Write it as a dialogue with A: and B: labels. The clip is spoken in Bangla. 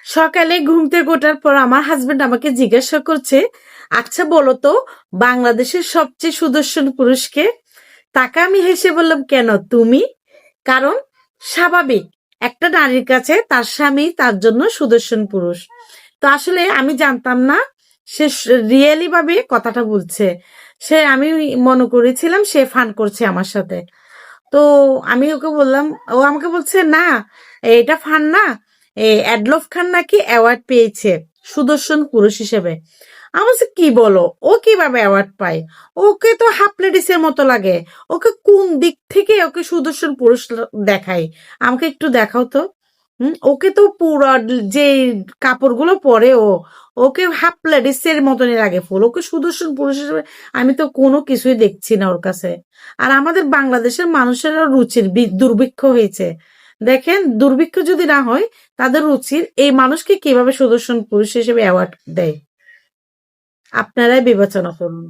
A: সকালে ঘুম থেকে ওঠার পর আমার হাজবেন্ড আমাকে জিজ্ঞাসা করছে, আচ্ছা বলো তো, বাংলাদেশের সবচেয়ে সুদর্শন পুরুষকে? তাকে আমি হেসে বললাম, কেন তুমি? কারণ স্বাভাবিক, একটা নারীর কাছে তার স্বামী তার জন্য সুদর্শন পুরুষ। তো আসলে আমি জানতাম না সে রিয়েলি ভাবে কথাটা বলছে। আমি মনে করেছিলাম সে ফান করছে আমার সাথে। তো আমি ওকে বললাম, ও আমাকে বলছে না, এটা ফান না, অ্যাডলফ খান নাকি অ্যাওয়ার্ড পেয়েছে সুদর্শন পুরুষ হিসেবে। আমি বলছি, কি বলো, ও কিভাবে অ্যাওয়ার্ড পায়? ওকে তো হাফ লেডিসের মতো লাগে। ওকে কোন দিক থেকে ওকে সুদর্শন পুরুষ দেখায়? আমাকে একটু দেখাও তো। ওকে তো পুরো যে কাপড়গুলো পরে ওকে হাফ লেডিসের মতনই লাগে ফুল। ওকে সুদর্শন পুরুষ হিসেবে আমি তো কোনো কিছুই দেখছি না ওর কাছে। আর আমাদের বাংলাদেশের মানুষের রুচির দুর্ভিক্ষ হয়েছে। দেখেন, দুর্ভিক্ষ যদি না হয়, তাদের রুচির এই মানুষকে কিভাবে সুদর্শন পুরুষ হিসেবে অ্যাওয়ার্ড দেয়, আপনারাই বিবেচনা করুন।